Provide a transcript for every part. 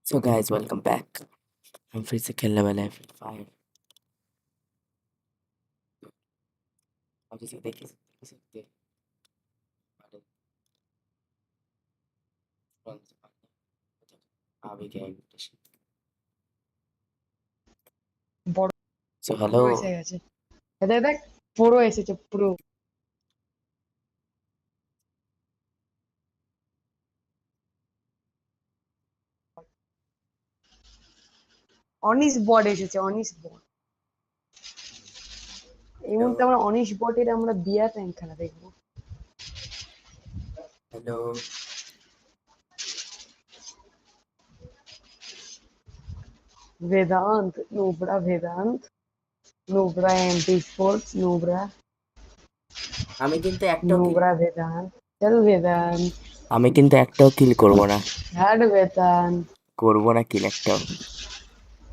So guys, welcome back. हम फिर से खेलने वाले हैं फ्री फायर। आप इसे देख ही सकते हैं। अरे, कौन सा पार्ट है? आ भी गया invitation। বড় So hello, এসে গেছে। দেখ দেখ পুরো এসেছে পুরো। অনিশ বট এসেছে, অনিশ বট। এই মুহূর্তে hello, আমরা অনিশ বটের আমরা বিয়ার র্যাঙ্ক খেলা দেখবো। hello। Vedanta, Nubra Vedanta, Nubra MP sports, Nubra আমি কিন্তু একটাও কিল নুবরা বেদান্ত, চল বেদান্ত, আমি কিন্তু একটাও কিল করব না। হ্যাড বেদান্ত। করব না কিল একটাও।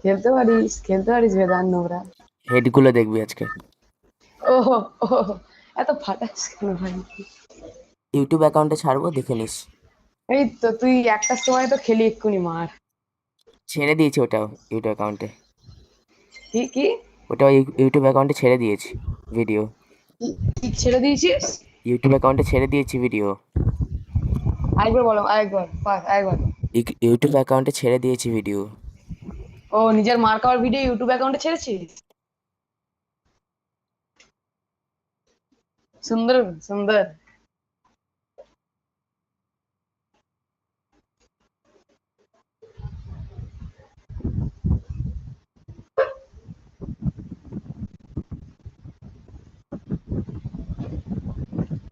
খেলতে পারিস বেদান্ত নুবরা। হেডগুলো দেখবি আজকে। ও ও এত ফাটাস কেন ভাই? ইউটিউব অ্যাকাউন্টে ছাড়বো, দেখে নিস। এই তো তুই একটার সময় তো খেলি এক্ষুনি মার। ছেড়ে দিয়েছি ওটাও ইউটিউব অ্যাকাউন্টে। কি কি ওটাও ইউটিউব অ্যাকাউন্টে ছেড়ে দিয়েছি ভিডিও। কি ছেড়ে দিয়েছিস? ইউটিউব অ্যাকাউন্টে ছেড়ে দিয়েছি ভিডিও। আরেকবার বলো, আরেকবার। ইউটিউব অ্যাকাউন্টে ছেড়ে দিয়েছি ভিডিও। ও নিজের মার খাওয়ার ভিডিও ইউটিউব অ্যাকাউন্টে ছেড়েছিস? সুন্দর সুন্দর।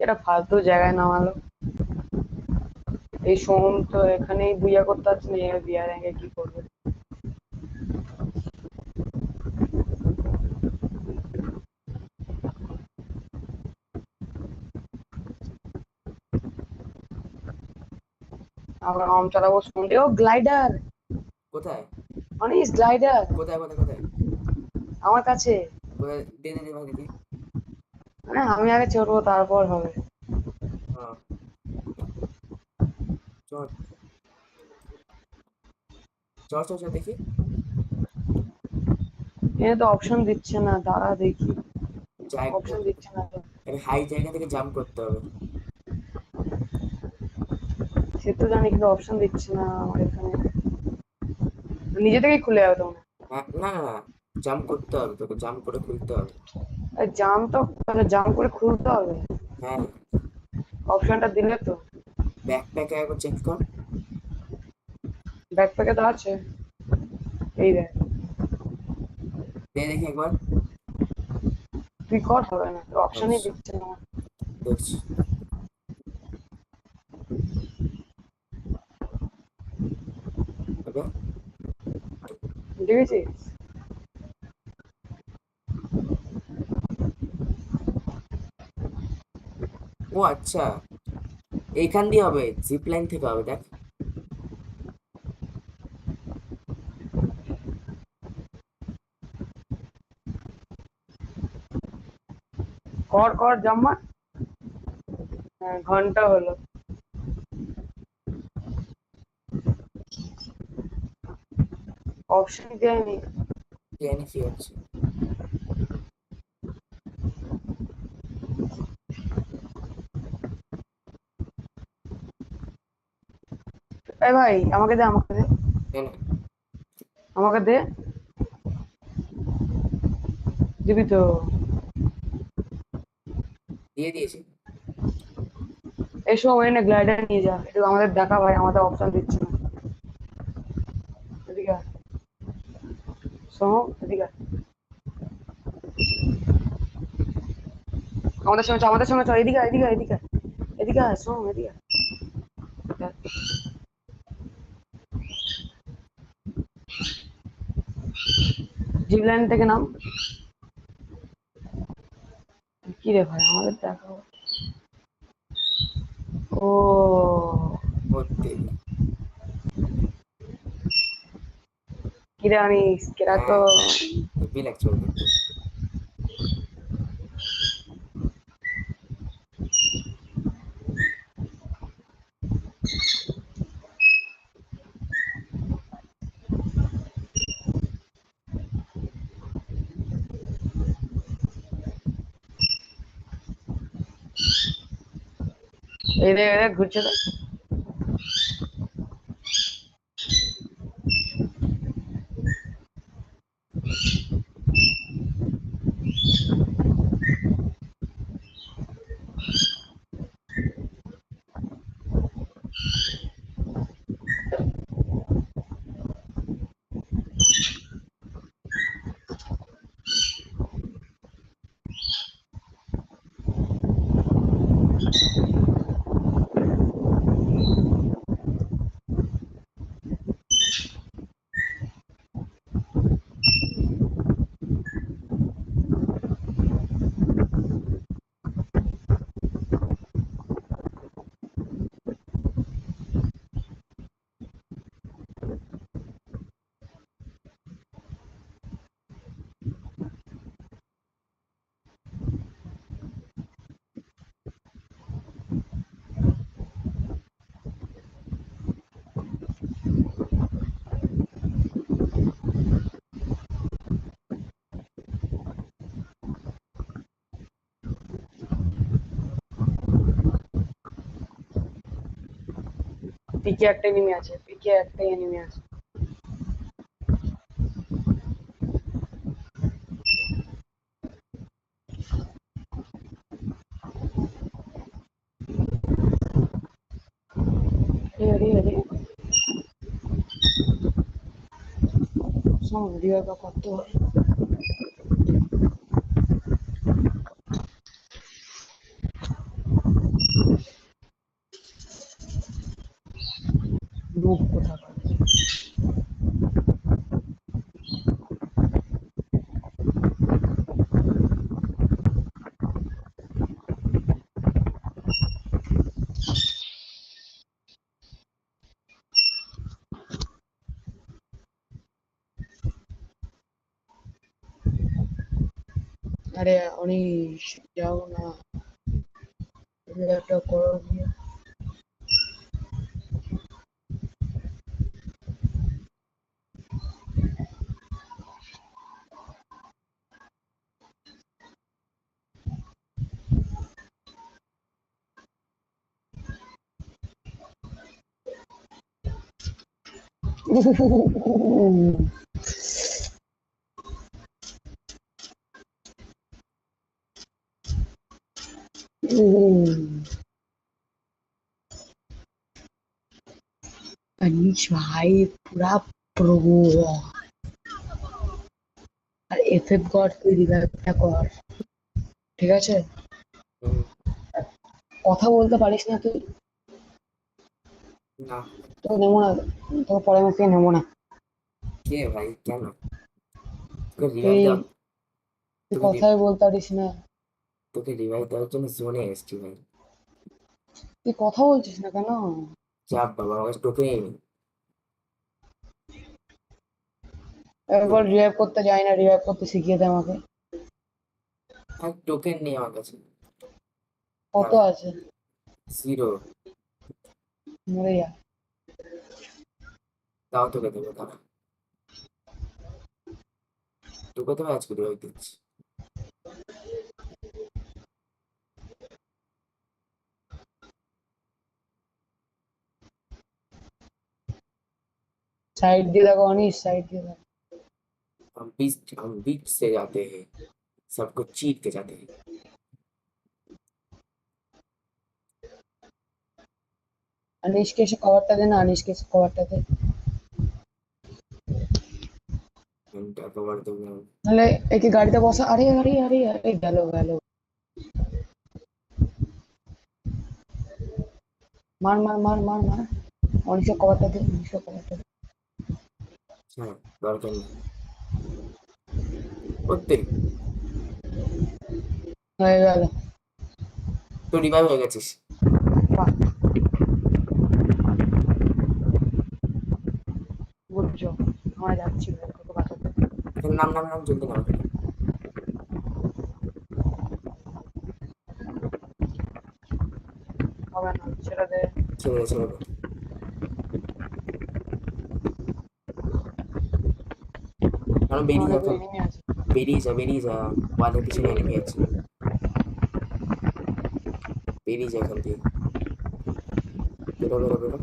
এটা ফালতু জায়গায় নামালো। এই সোম তো এখানেই বুইয়া করতে পারছে না, এর বিয়ার র্যাঙ্কে কি করবে? আমরা আম চালাবো সন্ধ্যে। ও গ্লাইডার, কোথায় অনিস গ্লাইডার কোথায় কোথায় কোথায় আমার কাছে। কোথায়? দে দে দে ভাই দেখি। মানে আমি আগে চড়বো তারপর হবে। হ্যাঁ, চল চল চল চল দেখি। এখানে তো অপশন দিচ্ছে না, দাঁড়া দেখি। অপশন জায়গা দিচ্ছে না তো। হাই জায়গা থেকে জাম্প করতে হবে। সে তো জানি কিন্তু অপশন দিচ্ছে না আমার এখানে। নিজে থেকেই খুলে যাবে তোমার। হ্যাঁ, না না না, জাম্প করতে হবে, তোকে জাম্প করে খুলতে হবে। জাম তো জাম করে খুলতে হবে। হ্যাঁ, অপশনটা দিলে তো। ব্যাকপ্যাকে একবার চেক কর। ব্যাকপ্যাকে তো আছে, এই দেখ। দে দেখি একবার। তুই কর, হবে না, অপশনই আচ্ছা, দিচ্ছে না। দেখছি। ওকে, দেখেছিস? ও আচ্ছা, এইখান দিয়ে হবে, জিপ লাইন থেকে হবে, দেখ। কর কর জাম্মা। হ্যাঁ, ঘন্টা হলো। অপশন দেয়নি। জানি কি হচ্ছে। এই ভাই আমাকে দে, আমাকে দে, দে না, আমাকে দে। দিবি তো? দিয়ে দিয়েছি। এসো এনে গ্লাইডার নিয়ে যা, একটু আমাদের দেখা ভাই, আমাদের অপশন দিচ্ছে না। এদিকে আয়। শোনো, এদিকে আয়। আমাদের সঙ্গে চ, আমাদের সঙ্গে চ, এদিকে আয়, এদিকে আয়, এদিকে আয়। এদিকে আয়, শোন এদিকে আয়। জিপ লাইন থেকে নাম। কি রে ভাই, আমাদের দেখা। ও করতে দি। কি রে আনিস, কেরা তো। হ্যাঁ, হেভি লাগছে ওর দেখতে। এই দেখ ঘুরছে তো। পিকে একটা এনিমি আছে, পিকে একটা এনিমি আছে। अरे अरे समझ दिया का कत लोग कोथा अरे अनिश जाओ ना একটা করো গিয়ে अनिश भाई पूरा प्रो আর এফএফ গড তুই রিভাইভটা কর, ঠিক আছে? হুম, কথা বলতে পারিস না তুই? না। তোকে নেবো না, তোকে পরে ম্যাচ থেকে নেবো না। কে ভাই, কেন? তোকে রিভাইভ তুই দেওয়া তুই তোকে রি- কথাই বলতে পারিস না, তোকে রিভাইভ দেওয়ার জন্য জোনে এসছি ভাই। তুই কথা বলছিস না কেন? চাপ বাবা, আমার টোকেই নেই। একবার রিভাইভ করতে যাই না, রিভাইভ করতে শিখিয়ে দে আমাকে। আর টোকেন নেই আমার কাছে। কত দাঁড়া, আছে? 0। মরে যা। তাও তোকে দেবো, দাঁড়া। তোকে তো আজকে রিভাইভ দিচ্ছি। साइड দিয়ে দেখো অনিশ, साइड দিয়ে দেখো। हम बीच से जाते हैं, सबको चीट के जाते हैं। अनिशকে এসে কভারটা দে না, अनिशকে এসে কভারটা দে। घंटा कवर दूंगा। নাহলে একে গাড়িতে বসা। আরে আরে আরে আরে গেল গেল। মার মার মার মার মার। অনিশকে কভারটা দে, অনিশকে কভারটা দে। हाँ, दरकार নেই। ওতে হয়ে গেল। তো রিভাইভ হয়ে গেছিস। বাহ, বুঝছো? আমরা যাচ্ছি কত বাঁচাতে। তোর নাম নাম নাম জলদি নাম এখানে। হবে না, ছেড়ে দে। ছেড়ে দে, ছেড়ে দে। কারণ বেরিয়ে আমার যা এগুলো তো। এনিমি আছে। বেরিয়ে যা, বেরিয়ে যা। ওয়ালের পিছনে এনিমি আছে। বেরিয়ে যায় এখান থেকে। বেরো বেরো বেরো।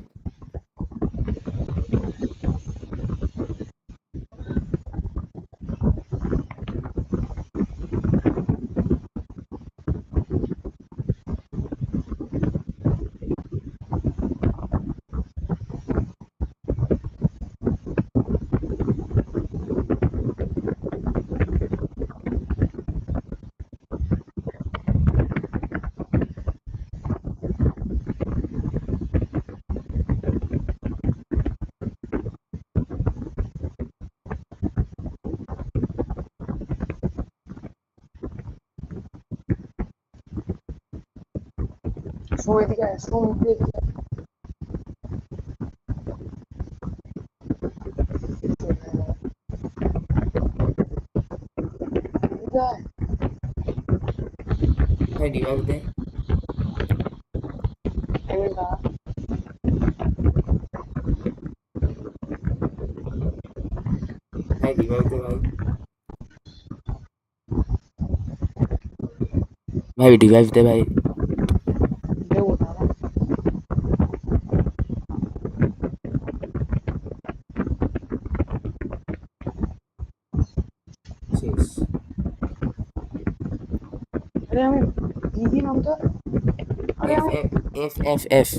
শো এদিকে আয়, শো মুখ দিয়ে এদিকে আয়। এদিকে আয়। ভাই রিভাইভ দে। এই না, ভাই রিভাইভ দে ভাই। ভাই রিভাইভ দে ভাই। দেবো দাঁড়া। শেষ। আরে আমি দিদি নাম তো, আরে এফ আমি এফ এফ এফ এফ।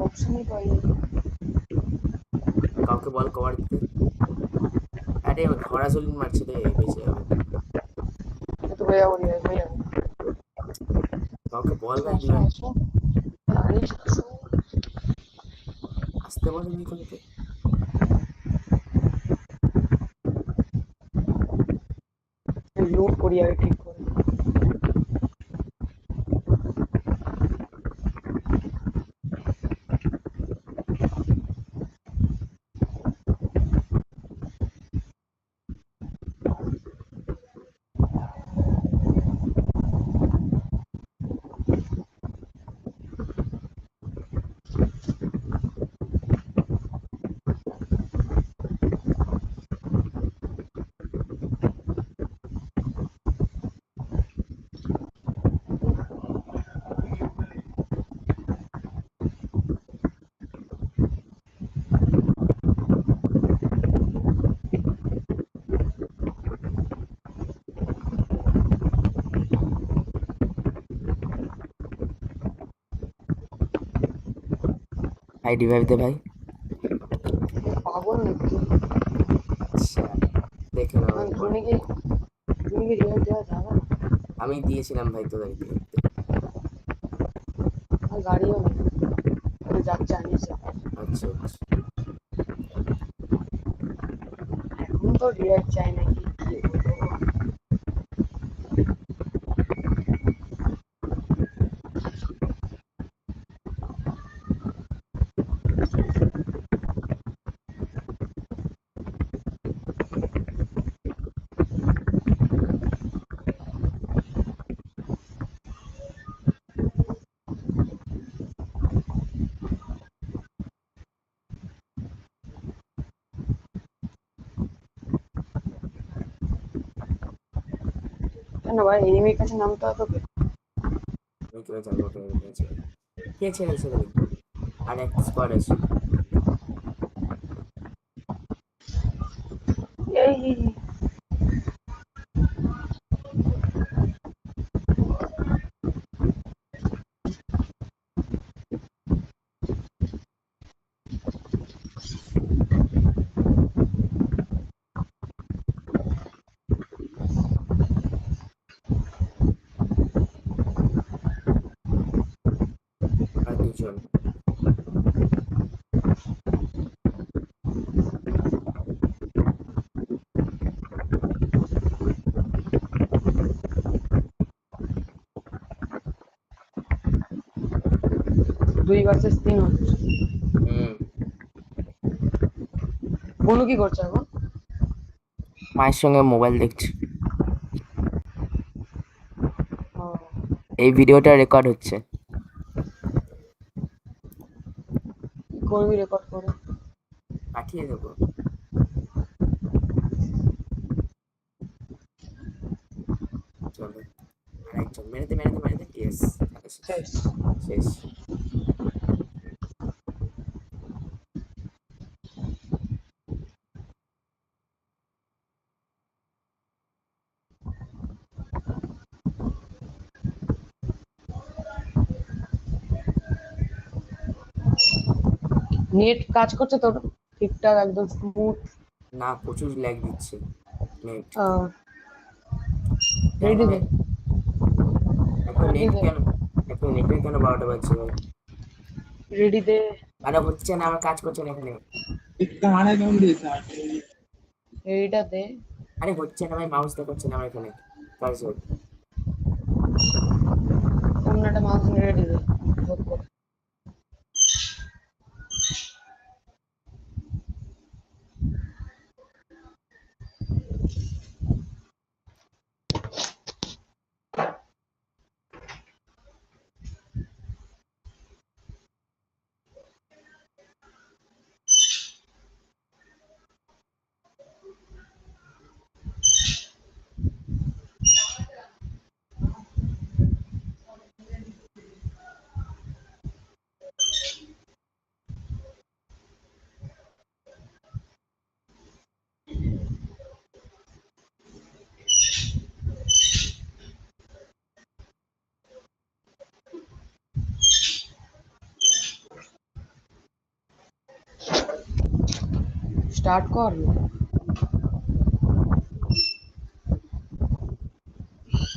অপশনই পাইনি। কাউকে বল কভার দিতে। আরে হরাজলিন মারছে রে, বেঁচে যাবে। এ তো হয়ে যাবো রে, হয়ে যাবো। কাউকে বল আসো ভাই আসো রিভাইভ। আসো, আরে আসো। আসতে বলেনি কাউকে। লুট করি আগে ঠিক করে। ভাই রিভাইভ দে ভাই। পাগল নাকি? আচ্ছা দেখে নাও মানে এরপর। তুমি কি রিভাইভ দেওয়া যাবে না? আমি দিয়েছিলাম ভাই তোদেরকে। আর গাড়িও নেই, ওই যাচ্ছে আনিস। আচ্ছা আচ্ছা। এখন তো রিভাইভ চাই নাকি কি বলবো? কেন ভাই এনিমির কাছে নামতে হয় তোকে? আমি কিভাবে জানবো কে মেরেছে? কে ছেড়েছে ভাই? আর একটা স্কোয়াড আছে। এই আর দুজন। 2 ভার্সেস 3 হচ্ছে। হুম। বনু কি করছে এখন? মায়ের সঙ্গে মোবাইল দেখছি। ও, এই ভিডিওটা রেকর্ড হচ্ছে। কি করবি রেকর্ড করে? পাঠিয়ে দেবো। চলো। আরেকজন মেরে দে ইয়েস। শেষ। শেষ। নেট কাজ করছে তোর ঠিকঠাক একদম স্মুথ? না প্রচুর ল্যাগ দিচ্ছে নেট। রেডি দে, এখন রেডি নেট দে, কেন, এখন নেটের কেন 12টা বাজছে ভাই? রেডি দে। আরে হচ্ছে না, আমার কাজ করছে না এখানে। রেডিটা দে। আরে হচ্ছে না ভাই, মাউসটা করছে না আমার এখানে কার্সর। অন্য একটা মাউস নিয়ে রেডি দে। হোক হোক। স্টার্ট কর।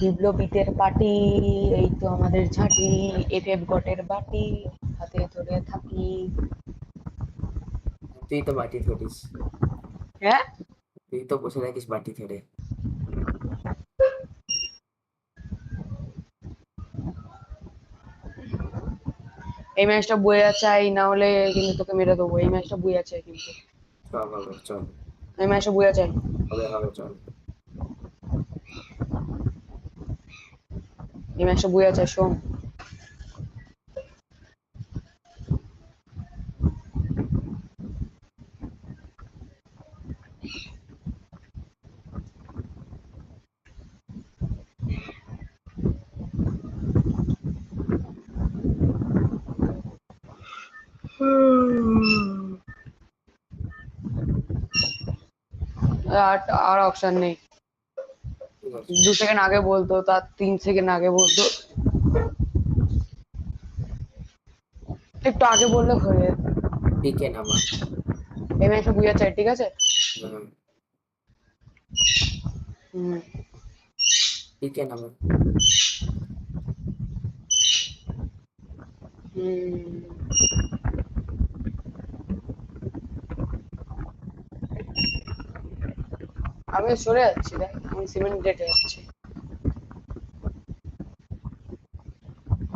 বিপ্লবীদের পার্টি, এই তো আমাদের ঝাঁটি, এফএফ গটের বাটি, হাতে ধরে থাকি। তুই তো বাটি ধরিস, হ্যাঁ, তুই তো বসে থাকিস বাটি ধরে। এই ম্যাচটা বইয়া চাই, না হলে কিন্তু তোকে মেরে দেবো। এই ম্যাচটা বইয়া চাই কিন্তু, চল হবে চল। এই ম্যাচটা বইয়া চাই। হবে চল। এই ম্যাচটা বইয়া চাই, শোন। আর আর অপশন নেই। ঠিক আছে 2 সেকেন্ড আগে বলতো, তার 3 সেকেন্ড আগে বলতো, একটু আগে বললে হয়ে যেত। পিকে নামা। এই ম্যাচটা বুঝা চাই, ঠিক আছে? হুম, হুম। পিকে নামা। আমি সরে যাচ্ছি, দেখ আমি সিমেন্ট ডেটে যাচ্ছি।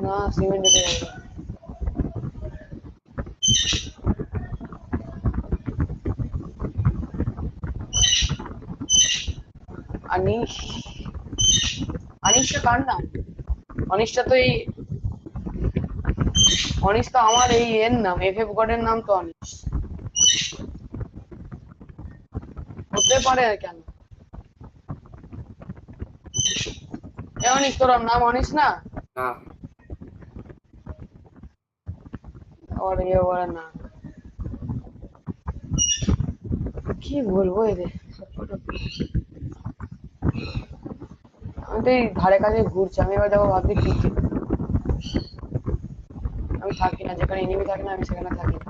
না, সিমেন্ট ডেটে যাবো। আনিশ, আনিশটা কার নাম? অনিশটা তো এই, অনিশ তো আমার এই এর নাম, এফএফ গডের নাম তো অনিশ। হতে পারে কেন? এ অনিশ, তোর নাম অনিশ না? না আর ইয়ে বলে না, কি বলবো এদের। আমি তো এই ধারে কাছে ঘুরছি, আমি এবার যাবো ভাবছি পিকে। আমি থাকি না, যেখানে এনিমি থাকে না আমি সেখানে থাকি না।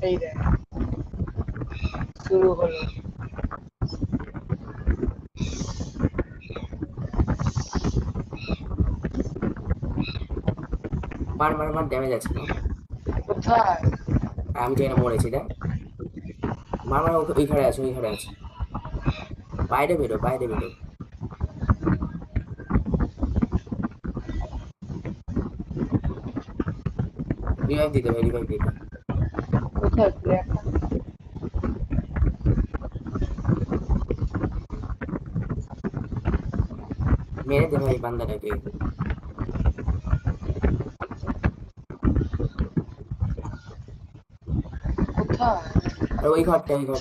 এই দেখ, শুরু হলো। মার ড্যামেজ আছে না। কোথায়? আর আমি তো এখানে মরেছি দেখ। মার ওই ঘরে আছে, ওই ঘরে আছে। বাইরে বেরো। রিভাইভ দিতে। কোথায় প্লেয়ারটা? মেরে দে ভাই বান্দাটাকে। কোথায়? আর ওই ঘরটা এই তো।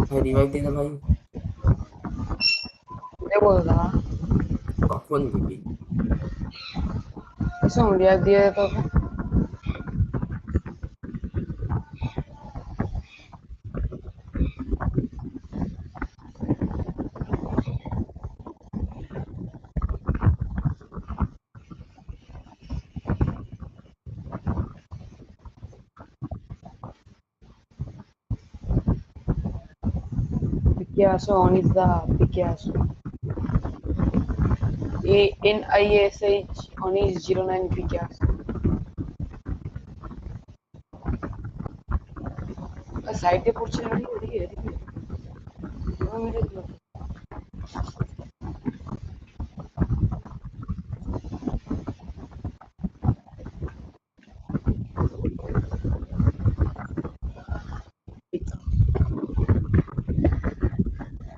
ভাই রিভাইভ দিতে ভাই। দেবো দাদা, কখন দিবি? এসো রিয়াজ দিয়ে যেতে হবে। পিকে আসো অনিস দা, পিকে আসো। ANISH অনিস 09 পিকে আসো। সাইডে পড়ছে না, এদিকে এদিকে মেরে দিল।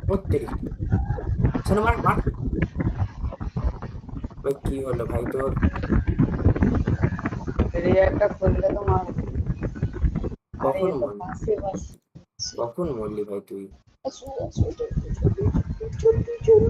প্রত্যেক শোনো, মার মার। ভাই কি হলো ভাই তোর? রিয়াজটা খুললে তো মার। আরে কখন এ তো মরলি? পাশে বাস। কখন মরলি ভাই তুই? আসো আসো, ছোট্টু ছোট্টু।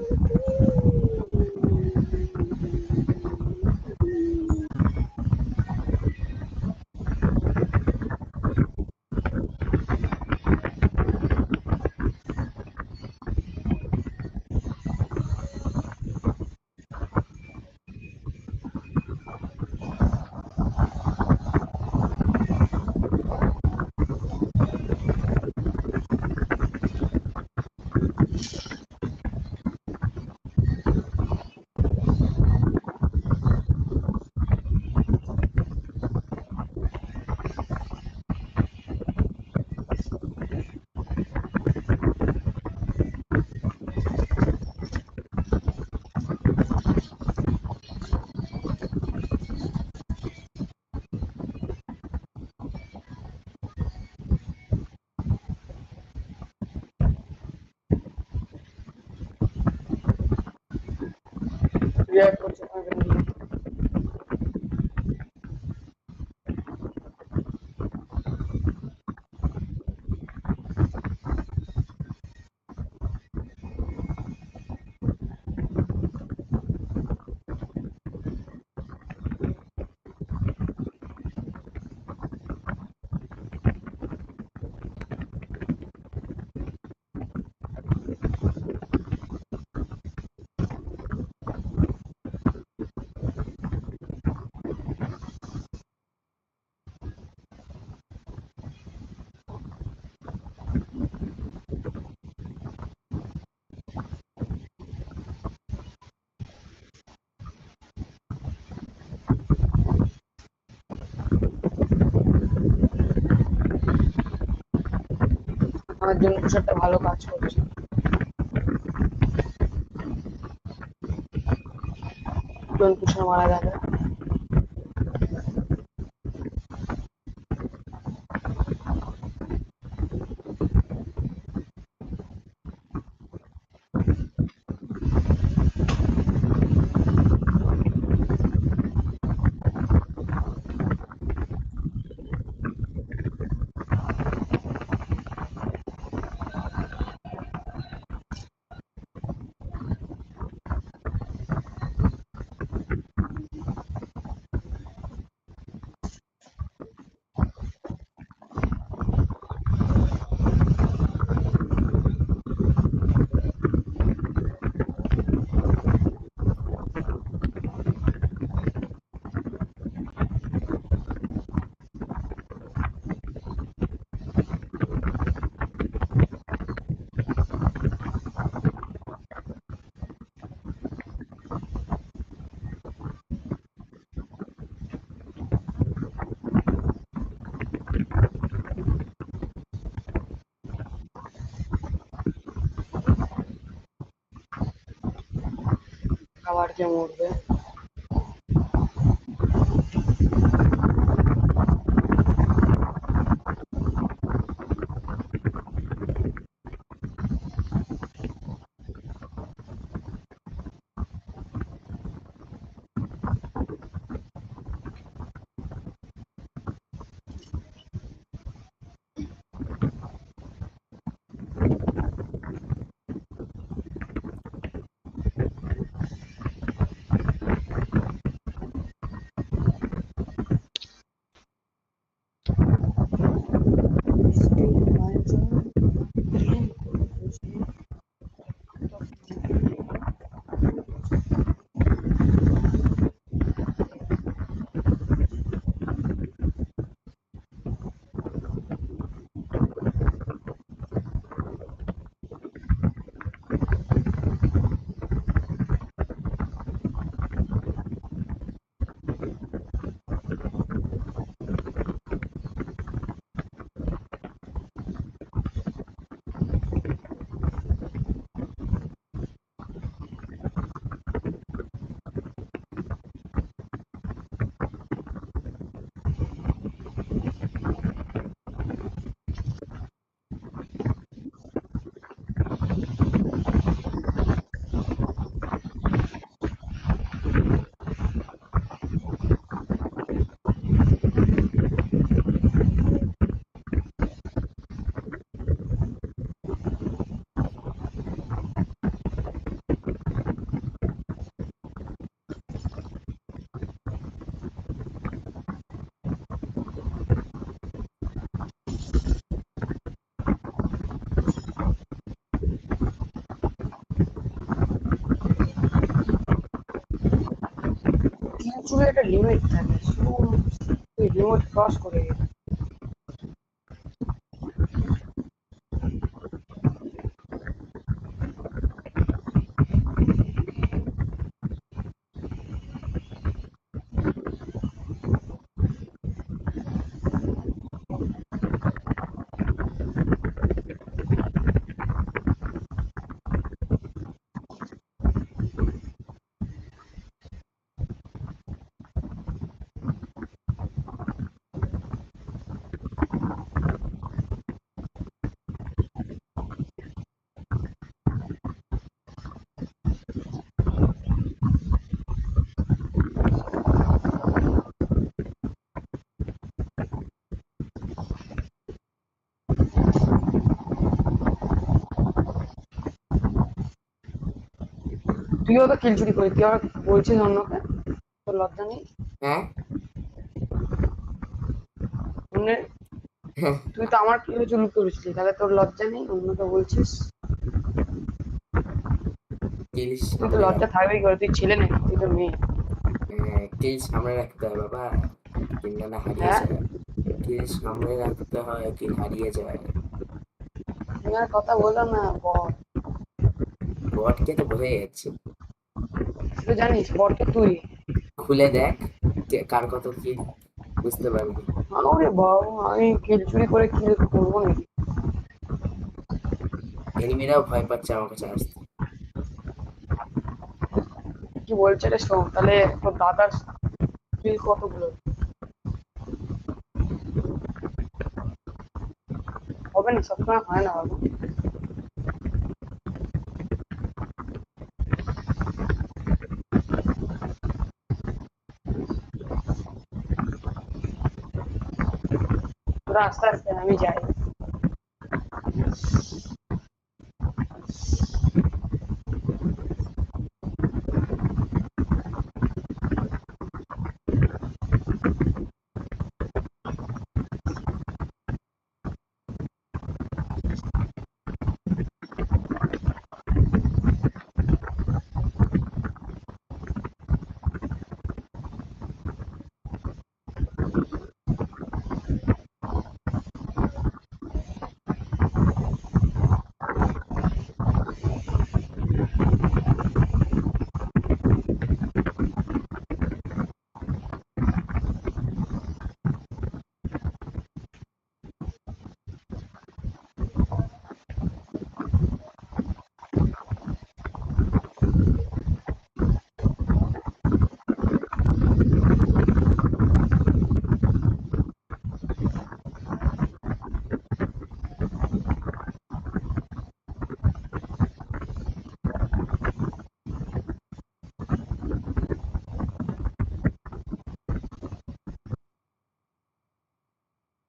রিয়াজ করছে না কেন? আমার জন্য পোশাকটা ভালো কাজ করছে। জন পুষে মারা যাবে। আবার কে মরবে? চুলের একটা লিমিট থাকে, তুই লিমিট ক্রস করে গেলি। তুইও তো কিল চুরি করি, তুই আবার বলছিস অন্যকে, তোর লজ্জা নেই? হ্যাঁ মানে তুই তো আমার কিল চুরি করেছিলি, তাহলে তোর লজ্জা নেই অন্যকে বলছিস? কিল তুই তো সামনে রাখ। লজ্জা থাকবেই করে, তুই ছেলে নাকি, তুই তো মেয়ে। কিল সামনে রাখতে হয় বাবা, কিল না হারিয়ে হ্যাঁ, যায়। কিল সামনে রাখতে হয়, কিল হারিয়ে যায়। তুমি আর কথা বলো না বল। বটকে তো বোঝা যাচ্ছে। তুই তো জানিস বরকে তুই। খুলে দেখ কার কত কিল, বুঝতে পারবি। আরে বাবা, আমি কিল চুরি করে কিল করবো নাকি? এনিমিরাও ভয় পাচ্ছে আমার কাছে আসতে। কি বলছে রে শোন, তাহলে তোর দাদার কিল কতগুলো হবে? না সবসময় হয় না বাবা। তোরা আস্তে আস্তে, আমি যাই।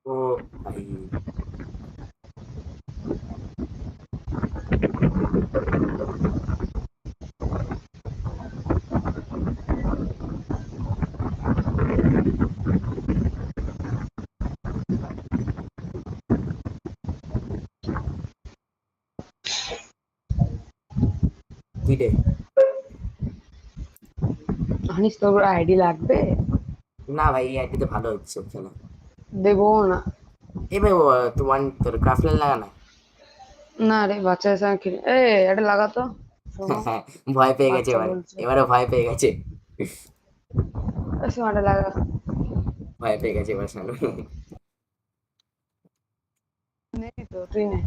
ও ভাই, কি রে? জানিস তোর আইডি লাগবে? না ভাই, এই আইডিতে ভালো হচ্ছে খেলা। দেবো না। এবার তোমার তোর ক্রাফলেন লাগা না। না রে, বাচ্চাদের সঙ্গে খেলে এটা লাগাতো। শোনো, ভয় পেয়ে গেছে বাচ্চা এবারে। বলছে। এবারে ভয় পেয়ে গেছে। শোনো, এটা লাগা। ভয় পেয়ে গেছে এবার শানু। নে তো, তুই নে।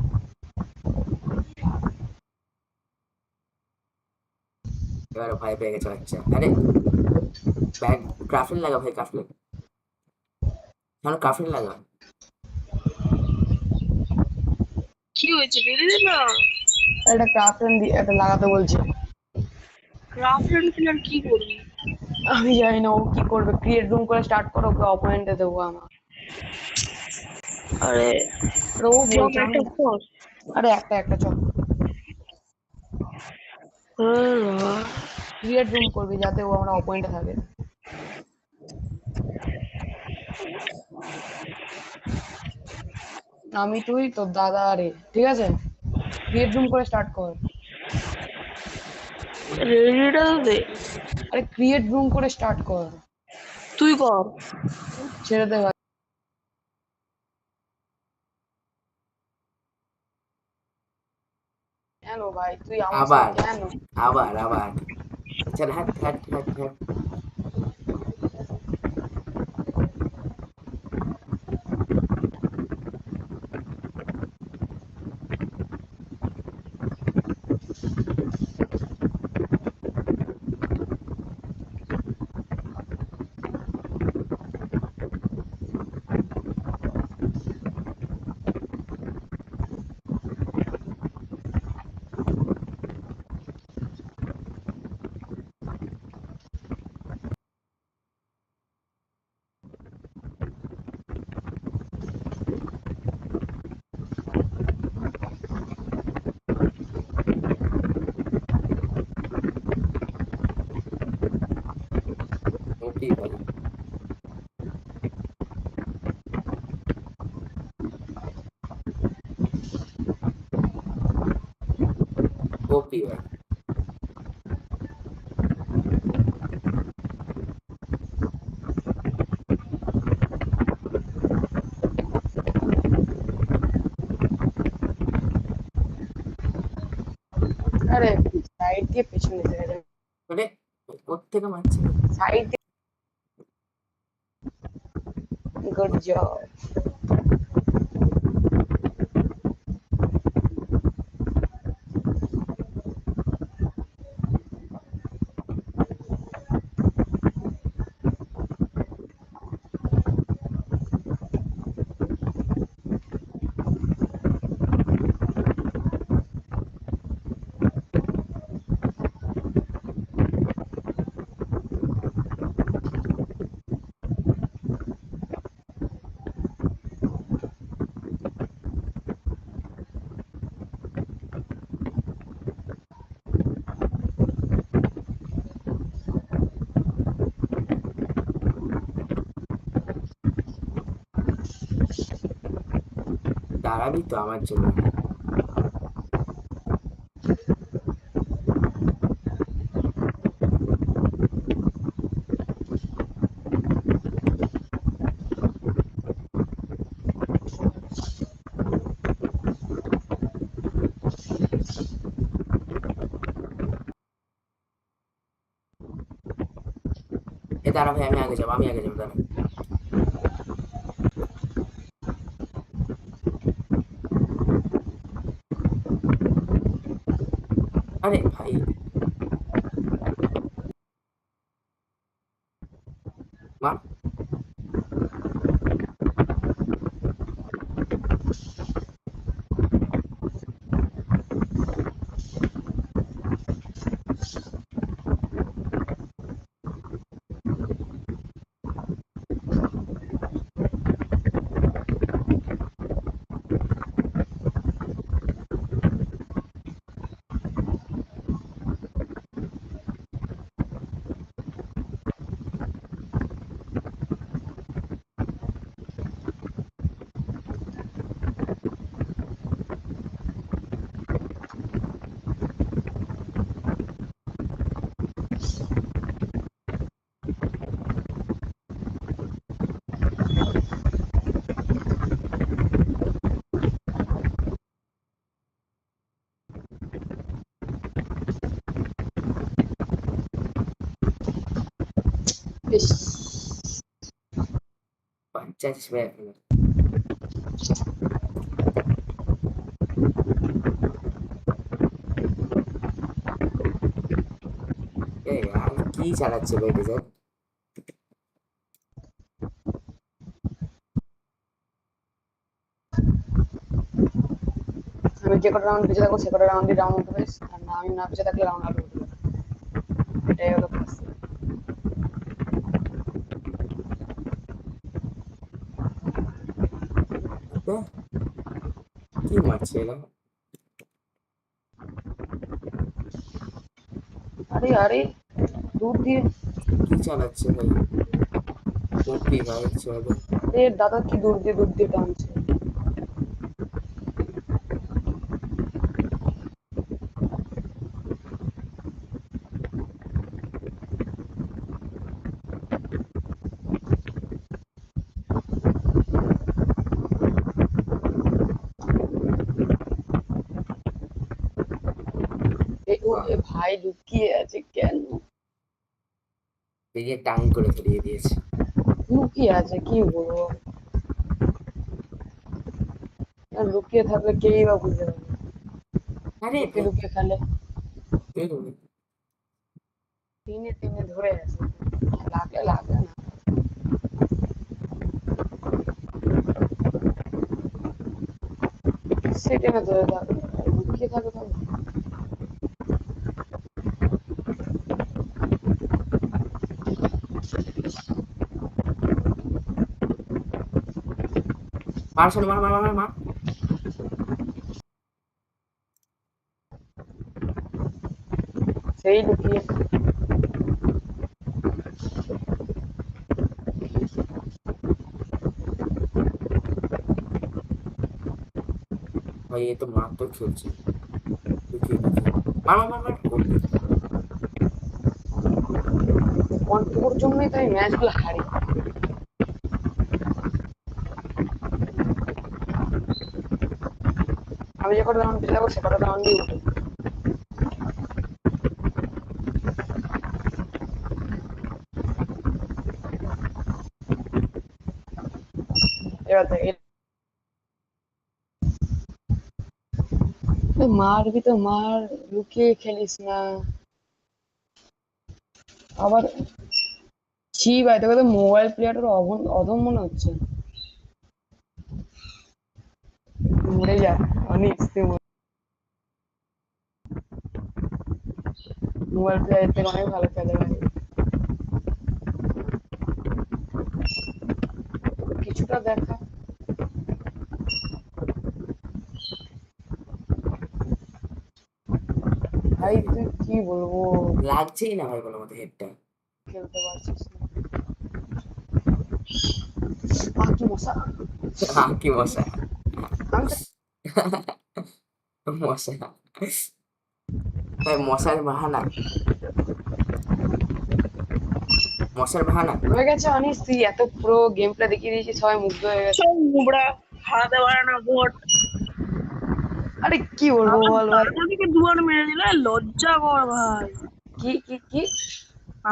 এবারে ভয় পেয়ে গেছে বাচ্চা। আরে ব্যাগ, ক্রাফলেন লাগা ভাই, ক্রাফলেন। শানু ক্রাফলেন লাগা। কি হয়েছে বেরিয়ে না? এটা ক্রাফট এটা লাগাতে বলছে। ক্রাফট কিলার কি করবি? আমি জানি না ও কি করবে, ক্রিয়েট রুম করে স্টার্ট করো, ওকে অপয়েন্টে দেবো আমার। আরে আরে ও জম বলছে আমি। একটা ফোন। আরে একটা একটা চল, ক্রিয়েট রুম করবি যাতে ও আমরা অপয়েন্টে থাকে। আমি, তুই, তোর দাদা, আরে ঠিক আছে, ক্রিয়েট রুম করে স্টার্ট কর। রেডিটা দে। আরে ক্রিয়েট রুম করে স্টার্ট কর। কর। ছেড়ে দে ভাই। কেন ভাই তুই আমার আবার সাথে কেন? আবার আবার চল হাট হাট হাট হাট। ওপি ভাই, ওপি ভাই। আরে সাইড দিয়ে পেছনে চলে যাবে। মানে কোত্থেকে মারছে? সাইড দিয়ে। Good job. দাঁড়াবি তো আমার জন্য? এ দাঁড়া ভাই, আমি আগে যাবো, আমি আগে যাবো, দাঁড়া। আরে ভাই, মার। ইস, বাচ্চা আছিস ভাই এখন? এ আর কি চালাচ্ছে ভাই ডিজাইন? আমি যে কটা রাউন্ড পিছিয়ে থাকবো সে কটা রাউন্ডই রাউন্ড উঠবে, আর না আমি না পিছিয়ে থাকলে রাউন্ড আউট উঠবে। এটাই হলো কথা। এ, কি মারছে এরা? আরে আরে দূর দিয়ে। কি চালাচ্ছে ভাই? ওপি ভাই চলো। এর দাদা কি দূর দিয়ে টানছে। ভাই লুকিয়ে আছে কেন? বেরিয়ে টাং করে ফেলিয়ে দিয়েছে। লুকিয়ে আছে কি বলবো? আর লুকিয়ে থাকলে কেই বা বুঝতে পারবে। আরে লুকিয়ে লুকিয়ে খেলে। বেরোবে। তিনে তিনে ধরে আছে, লাগে লাগে না। সেখানে ধরে থাকে, লুকিয়ে থাকে তো। মার শোনো, মার মার মার মার। সেই লুকিয়ে। ভাই এ তো মারাত্মক খেলছে। লুকিয়ে লুকিয়ে মার মার মার মার করবে। ওর জন্যই তো এই ম্যাচগুলো হারি। আমি যে কটা রাউন্ড খেলাবো সে কটা রাউন্ডই উঠে। এবার দেখ মারবি তো মার, লুকিয়ে খেলিস না। আবার ছি ভাই, তোকে তো মোবাইল প্লেয়ারের অধম মনে হচ্ছে। মরে যা অনেক, মোবাইল প্লেয়ার থেকে অনেক ভালো খেলে ভাই। কিছুটা দেখা ভাই, তুই কি বলবো, লাগছেই না ভাই কোনো মতে হেডটা। খেলতে পারছিস না। কি মশা! কি মশা। আমি তো মশা ভাই, মশার বাহানা, মশার বাহানা। হয়ে গেছে অনিস, তুই এত পুরো গেম প্লে দেখিয়ে দিয়েছিস, সবাই মুগ্ধ হয়ে গেছে। সব নোবরা, হারাতে পারে না ভোট। আরে কি বলবো আমার বল ভাই। দাদাকে দুবার মেরে দিল, লজ্জা কর ভাই। কি কি কি?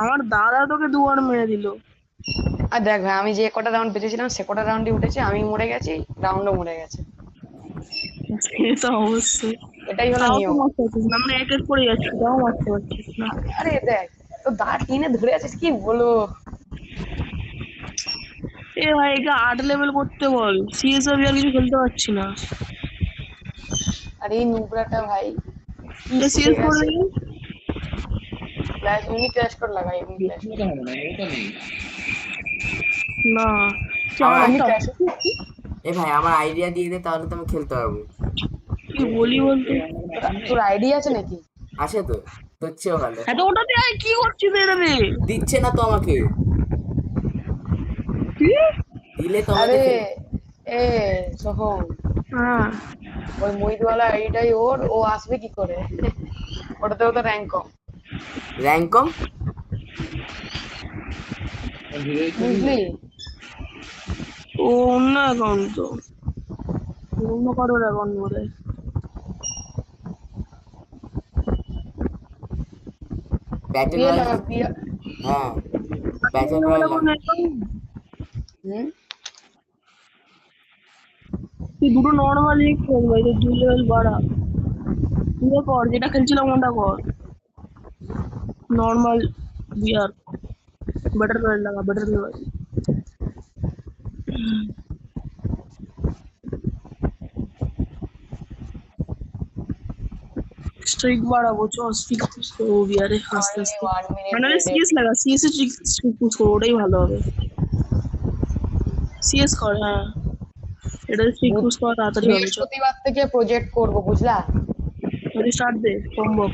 আমার দাদা তোকে দুবার মেরে দিল। আর দেখ ভাই, আমি যে কটা রাউন্ড বেঁচেছিলাম সে কটা রাউন্ডই উঠেছে, আমি মরে গেছি, রাউন্ডও মরে গেছে। সে তো অবশ্যই। এটাই হলো তাও তো নিয়ম। মারতে পারছিস না, আমরা এক এক করে যাচ্ছি, তাও মারতে পারছিস না। আরে দেখ, তো দা টিনে ধরে আছিস কি বলবো। এ ভাই, একে 8 লেভেল করতে বল, সিএসও আর কিছু খেলতে পারছি না। আর এই নুবরাটা ভাই কি শিখে সিএস করে গেছে। দিই ক্লাস এমনি ক্র্যাশ কোড লাগাই, এমনি ক্র্যাশ কোড। না। আমার এমনি ক্র্যাশ। এ ভাই আমার আইডিয়া দিয়ে দে, তাহলে তো আমি খেলতে পারবো। কি বলি বলতে? তোর আইডি আছে নাকি? আছে তো, তোর চেয়েও ভালো। এত ওটাতে আয়, কি করছিস এটাতে? দিচ্ছে না তো আমাকে, কি? দিলে তো আমি তো আরে খেল। এ সোহম, হ্যাঁ, ওই মহিদওয়ালা আইডিটাই ওর, ও আসবে কি করে? ওটাতেও তো র্যাঙ্ক কম, র্যাঙ্ক কম। বুঝলি? ও অন্য অ্যাকাউন্ট তো, অন্য কারোর অ্যাকাউন্ট বোধ হয়। ব্যাটেল বিয়ে রয়্যাল। লাগা বিয়ে। হ্যাঁ, ব্যাটেল রয়্যাল লাগে। হুম। তুই দুটো নর্মাল খেল ভাই, তোর 2 লেভেল বাড়া। তুই কর, যেটা খেলছিলাম ওটা কর। নর্মাল বিয়ার, বেটার রয়্যাল লাগা, বেটার রয়্যাল। স্ট্রিক বাড়াবো, চ স্ট্রিক পুশ করবো বিয়ারে আস্তে অনলি আস্তে। 1 মিনিট মানে রেডি। সিএস লাগা, সিএস এ স্ট্রিক পুশ করবো, ওটাই ভালো হবে। সিএস কর, হ্যাঁ, এটা স্ট্রিক পুশ করা তাড়াতাড়ি হবে। চ বৃহস্পতিবার থেকে প্রজেক্ট করব, বুঝলা? যদি স্টার্ট দে সম্ভব।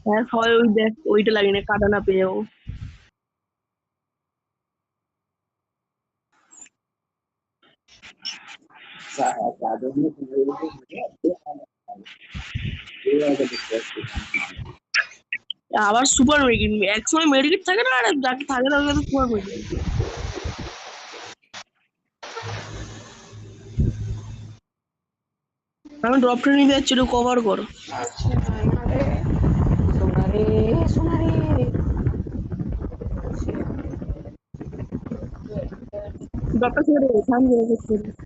হ্যাঁ, সবাই ওই দেখ, ওইটা লাগে না, কাটা না পেয়ে যাবো। আবার সুপার মেডিকেট, এক সময় মেডিকেট থাকে না, আর যাকে থাকে তাকে তো সুপার মেডিকেট। আমি ড্রপটা নিতে যাচ্ছি, একটু কভার করো। আচ্ছা সোনারে সোনারে ড্রপটা ছেড়ে দেবো, সামনে ছেড়ে দেবো।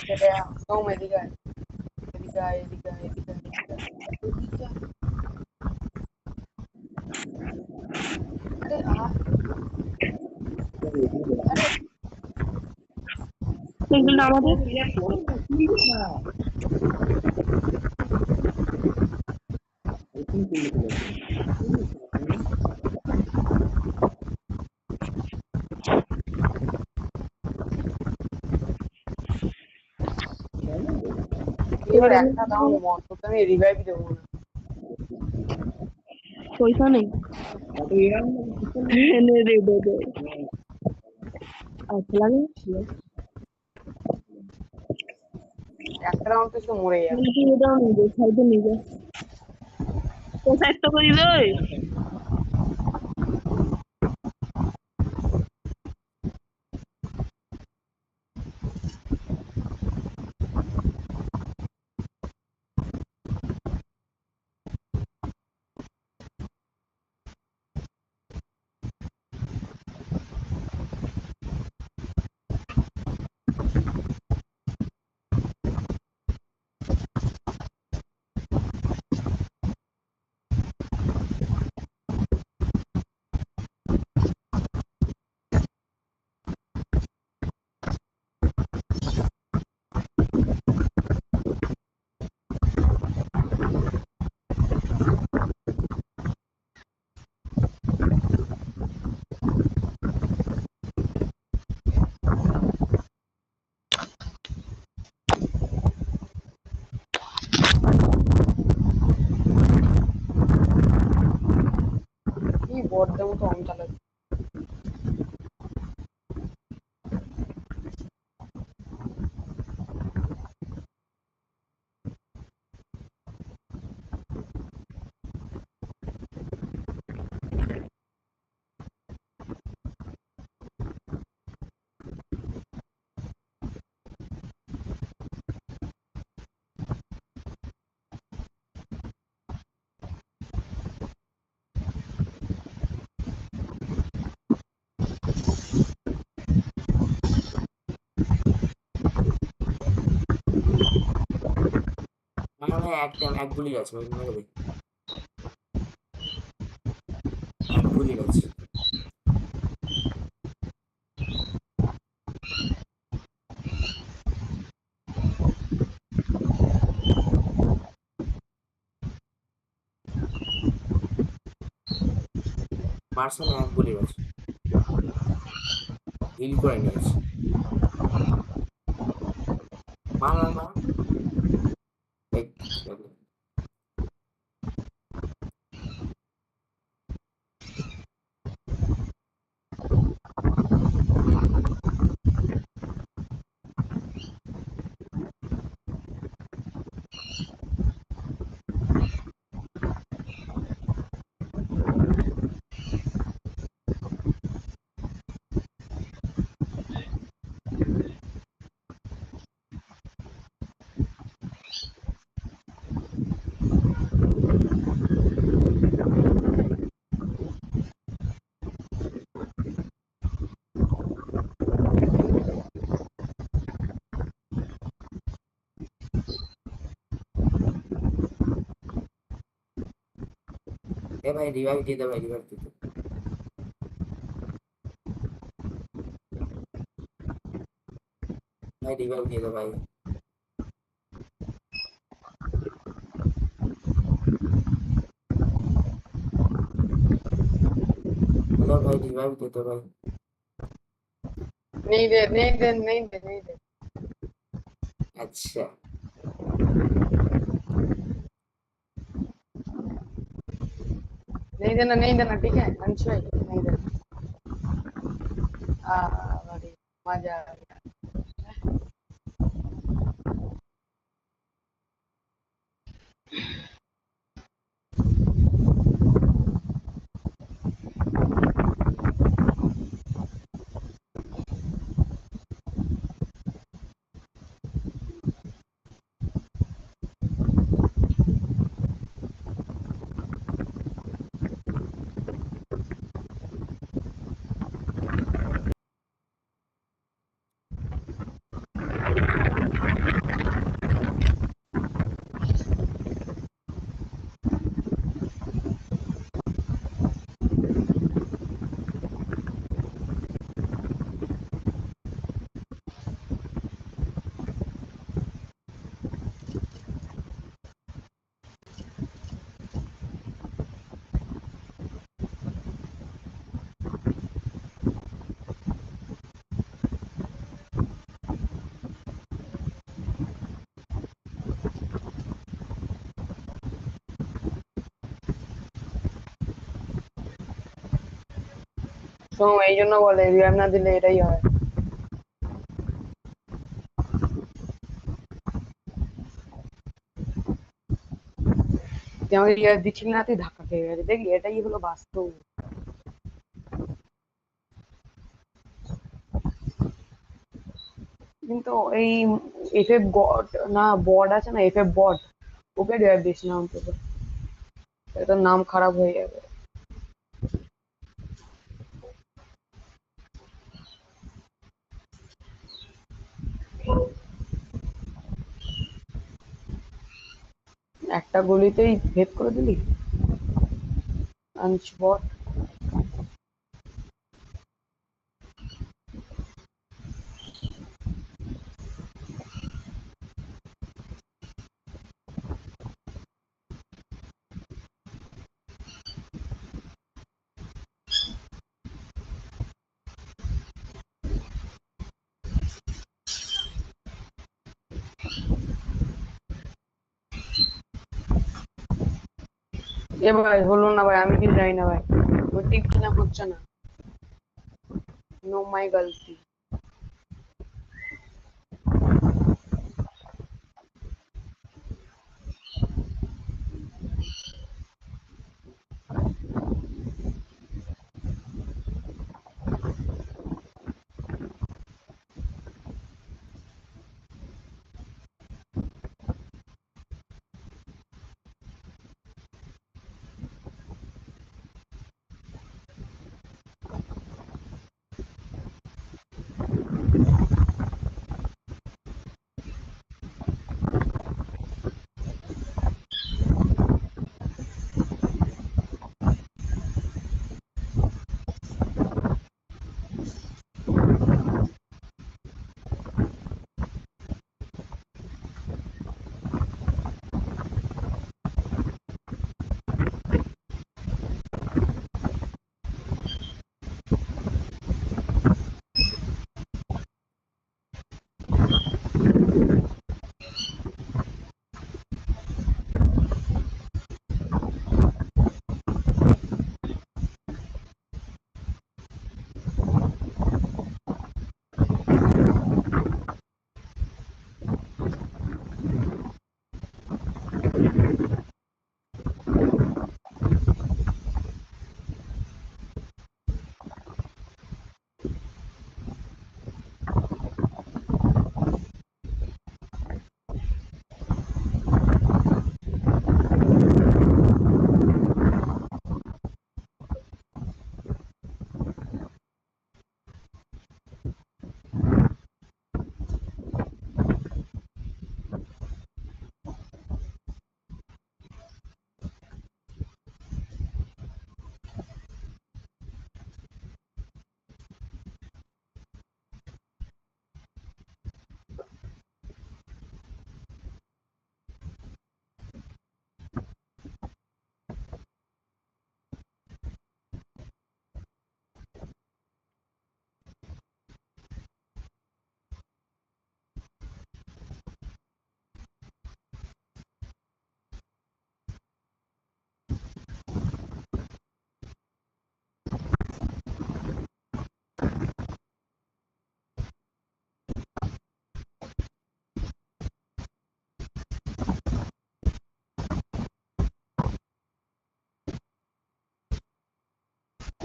এদিকে সোম এদিকে আয়, এদিকে আয়, এদিকে আয়, এদিকে আয়, এদিকে আয়। আরে আরে সাইকেলটা আমাদের। এবার একটা দাও মত, তোকে আমি রিভাইভ দেবো না। পয়সা নেই। নে দে দে দে। আচ্ছা লাগে একটা রাউন্ড তো শুধু মরে যাবে। এটাও নিয়ে যাই, সাইডে নিয়ে যাই। ও সাইডটা করে দিলে। কি বড্ড মতো অন চালাচ্ছে। আমার ভাই এক গুলি আছে, ওই মেরে দে। এক গুলি আছে। মার্শাল এক গুলি আছে, হিল করে নিয়েছে। মার মার মার। এই, এ ভাই রিভাইভ দিয়ে দে, ভাই রিভাইভ দিয়ে দে। ভাই রিভাইভ দিয়ে দে ভাই। হ্যালো ভাই, রিভাইভ দিয়ে দে ভাই। नहीं दे नहीं दे नहीं दे नहीं दे। আচ্ছা, नहीं देना ठीक है अंश भाई नहीं देना। बड़ी मजा आ गया। শোনো, এই জন্য বলে রিভাইভ না দিলে এটাই হয়। তুই আমাকে রিভাইভ দিচ্ছিলি না, তুই ধাক্কা খেয়ে গেছে, দেখলি এটাই হলো বাস্তব। কিন্তু এই এফএফ গড না, বড আছে না, এফএফ বড, ওকে রিভাইভ দিস না অন্তত, এটা নাম খারাপ হয়ে যাবে। একটা গুলিতেই ভেদ করে দিলি আনস্পট। এ ভাই হলো না ভাই, আমি কি জানি না ভাই, ওই টিপ কিনা হচ্ছে না। নো মাই গলতি।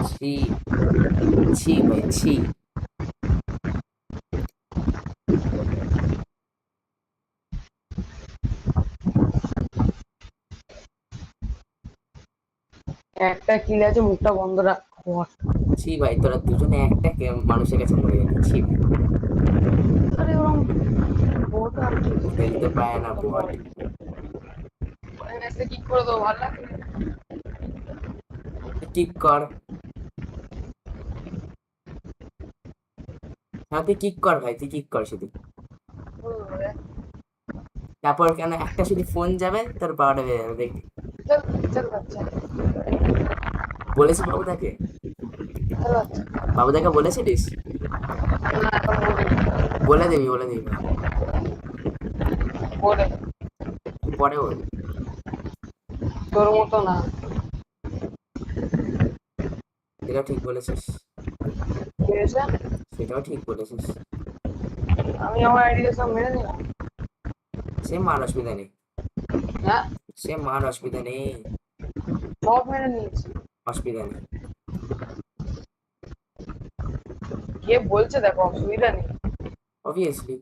ছি ছি ভাই ছি। একটা কিল আছে, মুখটা বন্ধ রাখ। বট। ছি ভাই, তোরা দুজনে একটা মানুষের কাছে মরে গেলি, ছি ভাই। আরে ওরম বট আর কি। খেলতে পারে না বট। এসে কি করে দেবো, ভালো লাগে? ঠিক কর, হ্যাঁ তুই কিক কর ভাই, তুই কিক কর শুধু। তারপর কেন একটা শুধু ফোন যাবে, তোর পাওয়াটা বেড়ে যাবে দেখবি। চল চল বাচ্চা, বলেছি বাবুদাকে? চল বাচ্চা। বাবুদাকে বলেছিলিস? না এখন বলে দিবি, বলে দিবি ভাই। বলে পরে বল। তোর মতো না। সেটাও ঠিক বলেছিস, ঠিক আছে, সেটাও ঠিক বলেছিস। আমি আমার আইডিয়া সব মেরে নিলাম। সে মার, অসুবিধা নেই। হ্যাঁ, সে মার, অসুবিধা নেই। সব মেরে নিয়েছি। অসুবিধা নেই। কে বলছে দেখো, অসুবিধা নেই। অবভিয়াসলি।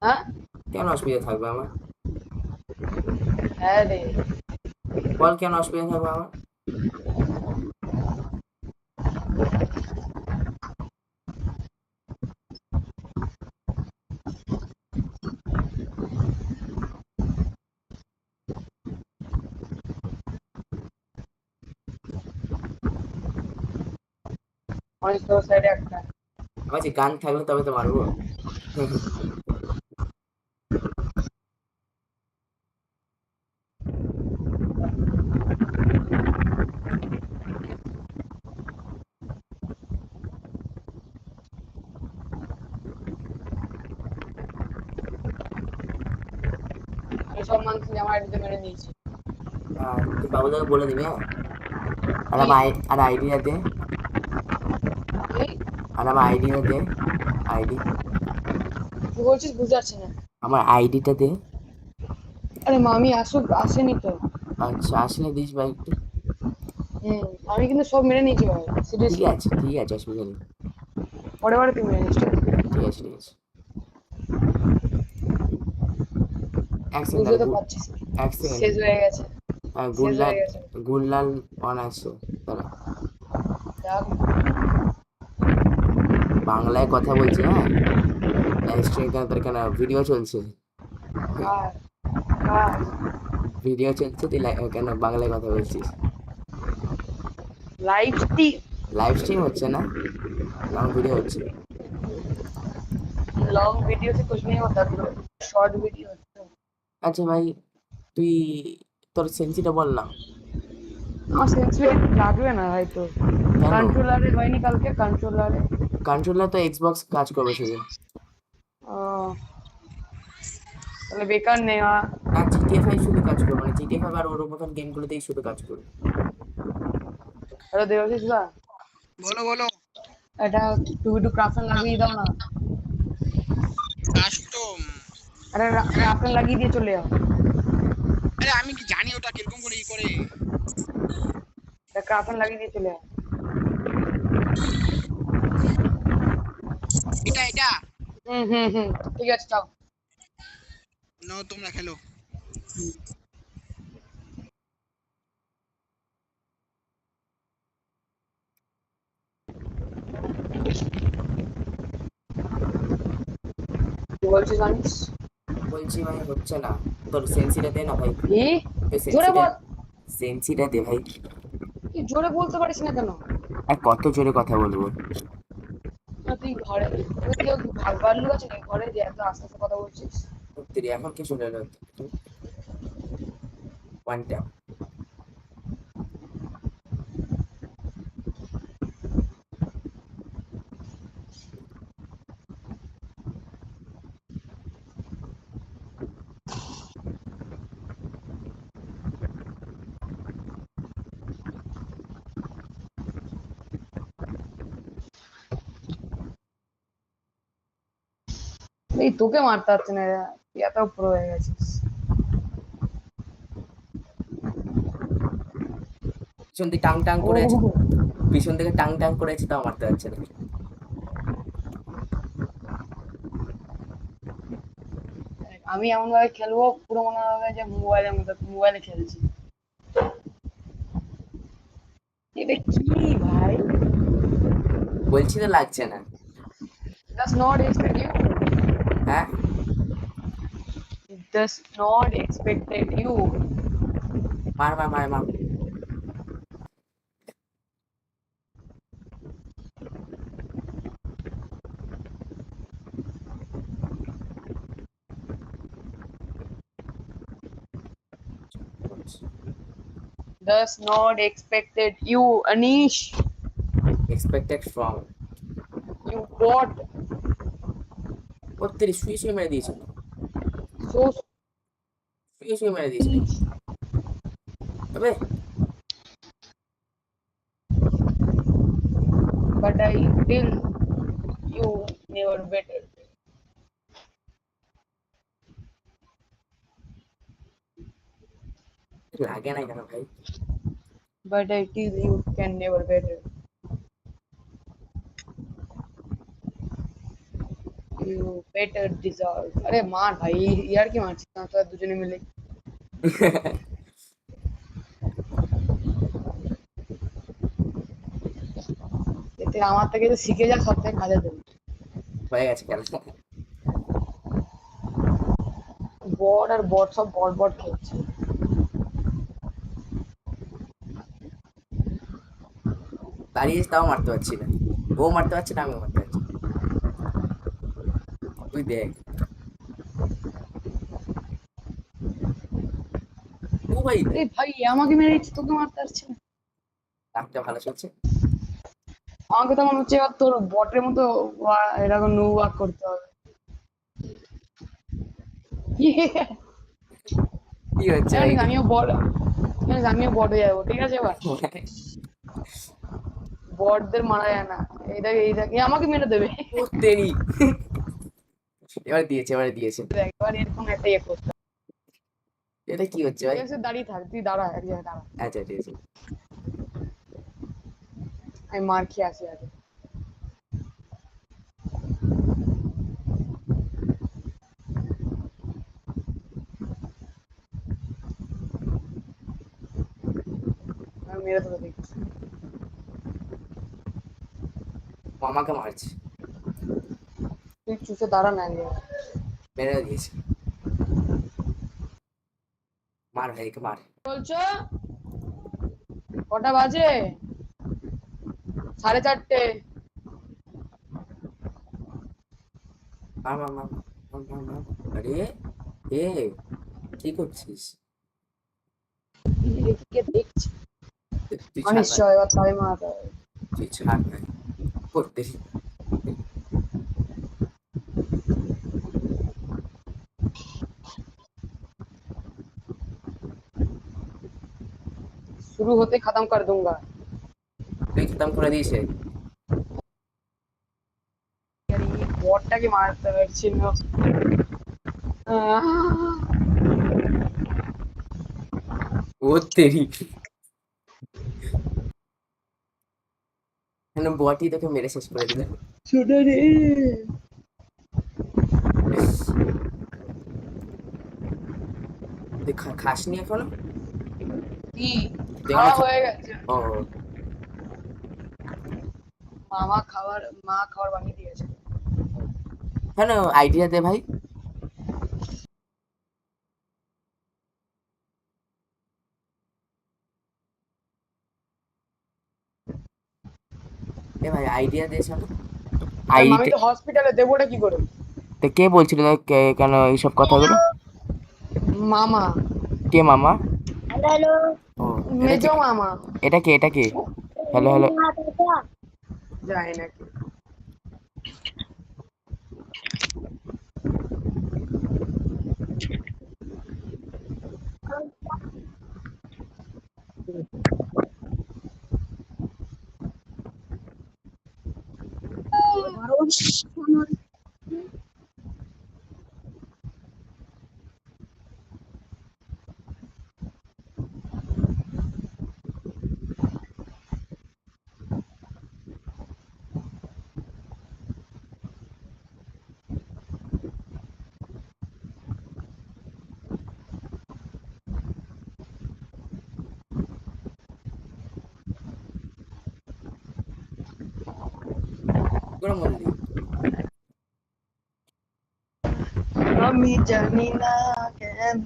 হ্যাঁ কেন অসুবিধা থাকবে আমার? হ্যাঁ রে। বল কেন অসুবিধা থাকবে আমার? অনেক তোর সাইডে একটা। আমার যে গান থাকলে তবে তো মারবো। আমি সব মানুষ আমার আইডিতে মেরে নিয়েছি। তুই বাবুদাকে বলে দিবি, হ্যাঁ। আর আমার আর আইডিটা দে, কি আর আমার আইডিটা দে। আইডি, কি বলছিস বুঝতে পারছি না। আমার আইডিটা দে। আরে মামি আসুক, আসেনি তো। আচ্ছা, আসলে দিস ভাই একটু। হুম, আমি কিন্তু সব মেরে নিয়েছি ভাই, ঠিক সিরিয়াসলি। আছে, ঠিক আছে, অসুবিধা নেই। পরে পরে তুই মেরে নিস, ঠিক আছে? ঠিক আছে, ঠিক আছে। এক সেকেন্ড বুঝতে তাহলে, তো পারছিস, এক সেকেন্ড। শেষ হয়ে গেছে, শেষ গুল্লাল, হয়ে গেছে। গুল্লাল অন আছে তারা। দেখ, বাংলায় কথা বলছি, হ্যাঁ। লাইভ স্ট্রিম কেন, তোর কেন ভিডিও চলছে? কার কার ভিডিও চলছে, তুই কেন বাংলায় কথা বলছিস? Live stream? লাইভ স্ট্রিম হচ্ছে না, লং ভিডিও হচ্ছে। लॉन्ग वीडियो से कुछ नहीं होता ब्रो, शॉर्ट वीडियो होता है। আচ্ছা ভাই, তুই তোর সেন্সিটা বল না। আমার সেন্সিটিভ লাগবে না ভাই তো। কেন? কন্ট্রোলারে হয়নি কালকে, কন্ট্রোলারে। কন্ট্রোলার তো এক্সবক্স কাজ করবে শুধু। তাহলে বেকার নেওয়া। না, জিটিএ ফাইভ শুধু কাজ করবে, মানে জিটিএ ফাইভ আর ওর মতন গেমগুলোতেই শুধু কাজ করবে। হ্যালো দেবাশিস দা, বলো বলো। এটা টু টু ক্রাফন লাগিয়ে দাও না। কাস্টম? আরে ক্রাফন লাগিয়ে দিয়ে চলে যাও। আরে আমি কি জানি ওটা কিরকম করে ই করে? এটা ক্রাফন লাগিয়ে দিয়ে চলে যাও। এটা এটা হুম, ঠিক আছে যাও। নাও তোমরা খেলো। কি বলছিস জানিস? বলছি ভাই হচ্ছে না, তোর সেন্সিটা দে না ভাই। কি? ওই জোরে সেন্সিটা, বল। সেন্সিটা দে ভাই। কি জোরে বলতে পারিস না কেন? আর কত জোরে কথা বলবো? না তুই ঘরে, তুই কেউ ভাল্লু আছে নাকি ঘরে যে এত আস্তে আস্তে কথা বলছিস? সত্যি রে, এখন কি শুনে এলো? One tap. এই তোকে মারতে পারছি না রে, তুই এত প্রো হয়ে গেছিস। পিছন থেকে টাং টাং ও করে আছে, পিছন থেকে টাং টাং করেছে, তাও মারতে পারছে না। আমি এমন ভাবে খেলবো পুরো মনে হবে যে মোবাইলের মধ্যে, মোবাইলে খেলছি। এটা কি ভাই? বলছি তো লাগছে না। Does not expect you. হ্যাঁ, Does not expected you. মার মার মার মার। Does not expected you, Anish. Expected from. You got ও তেরি শুয়ে শুয়ে মেরে দিয়েছিল, so শুয়ে শুয়ে মেরে দিয়েছিল। তবে but I till you never better. লাগে না কেন ভাই? But I till you can never better. You better deserve. अरे मार भाई यार की मारছিস না তোরা দুজনে মিলে? এতে আমার থেকে তো শিখে যা, সব থেকে কাজে দেবে। হয়ে গেছে খেলা। বট আর বট সব বট বট খেলছে। দাঁড়িয়ে তাও মারতে পারছি না, ও মারতে পারছে না, আমিও মারতে পারছি না। তুই দেখ, ও ভাই আরে ভাই আমাকে মেরে দিচ্ছে, তোকে মারতে পারছে না। ডাকটা ভালো চলছে। আমাকে তো মনে হচ্ছে এবার তোর বটের মতো এরকম নো ওয়াক করতে হবে। কি হচ্ছে ভাই? জানিস আমিও বট, জানিস আমিও বটে যাবো, ঠিক আছে? এবার বটদের মারা যায় না। এইটাকে এইটাকে আমাকে মেরে দেবে। ও তেরি, এবার দিয়েছে, এবারে দিয়েছে। দেখ এবার এরকম একটা ইয়ে করতে হবে। এটা কি হচ্ছে ভাই? ঠিক আছে দাঁড়িয়ে থাক, তুই দাঁড়া, এক জায়গায় দাঁড়া। আচ্ছা ঠিক আছে। আমি মার খেয়ে আসি আগে। আমি মেরে তোকে দেখছি। মামাকে মারছে, তুই চুষে দাঁড়া না এক জায়গায়। মেরে দিয়েছে। মার ভাইকে মার। বলছো কটা বাজে? 4:30। মার মার মার মার মার মার। আরে এ কি করছিস? এদিকে দেখছি। তুই ছাড় ভাই, অনিশ্চয় এবার তাই মারাতে হবে। তুই ছাড় ভাই, করতে शुरू होते खत्म कर दूंगा। তুই খতম করে দিয়েছে। यार ये বটটাকে মারতে পারছি না। ও তেরি, কেন বটি তোকে মেরে শেষ করে দিল? ছোট রে। তুই খাসনি এখনো? কি তুই খাওয়া এখনো হয়ে গেছে? ও মা খাবার বানিয়ে দিয়েছে। কেন আইডিয়া দে ভাই। এ ভাই আইডিয়া দে শোনো। আর মামি আইডিতে তো হসপিটালে, দেবোটা কি করে? কে বলছিল কেন এইসব কথাগুলো? মামা, কে মামা? হ্যালো ও মেজো মামা। এটা কে, এটা কে? Hello hello. যায় নাকি? করে বললি আমি জানি না কেন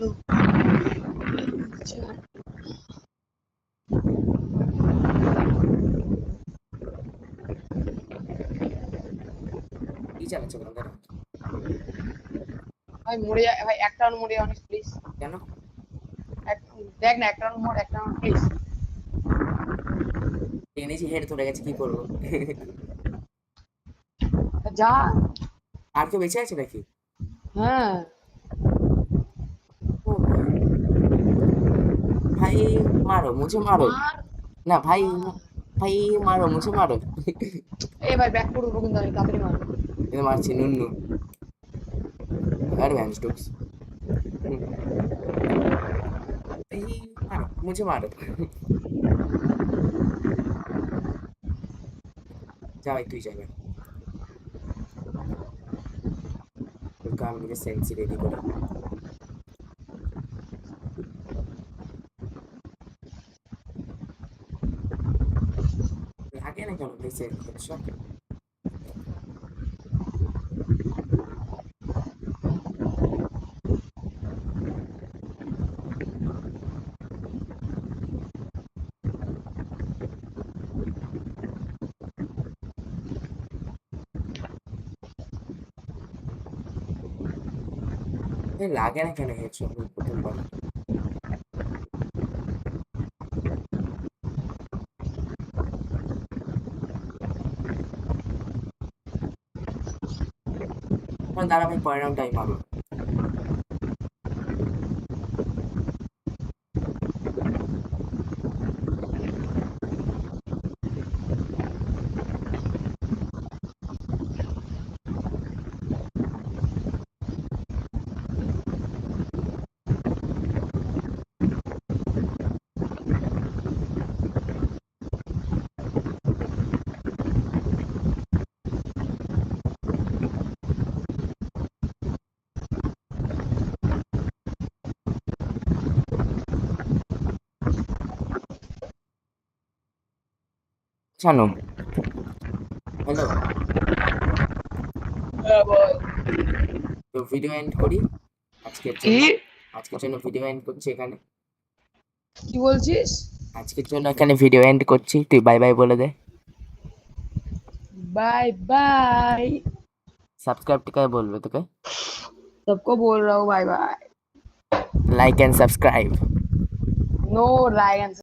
কি চালাচ্ছে বন্ধুরা? ভাই মরে যায় ভাই, একটা রাউন্ড মরে অনেক প্লিজ। কেন? দেখ না, একটা রাউন্ড মর, একটা রাউন্ড প্লিজ। এনেছি হেড ধরে গেছে, কি করবো? যা। আর কেউ বেঁচে আছে নাকি? হ্যাঁ ও ভাই, মারো মুঝে মারো। মার। না ভাই, ভাই মারো মুঝে মারো। এই ভাই ব্যাক করবো কিন্তু আমি, তাড়াতাড়ি মার। এটা মারছি নুন্নু, অ্যাডভান্স ডুকস। এই মারো মুঝে মারো। যা ভাই তুই যাবে, আমি নিজে সেন্সি রেডি করি। লাগে না কেন ভাই হেডশট? লাগে না কেন হেডশট প্রথমবার? দাঁড়া ভাই, পরের রাউন্ড টাইম মারো। জানো, হ্যালো, তো ভিডিও এন্ড করি আজকের কি জন্য। আজকের জন্য ভিডিও এন্ড করছি এখানে। কি বলছিস? আজকের জন্য এখানে ভিডিও এন্ড করছি, তুই বাই বাই বলে দে। Bye bye. সাবস্ক্রাইব টিকায় বলবে তোকে, सबको बोल रहा हूँ bye bye. Like and subscribe. No like and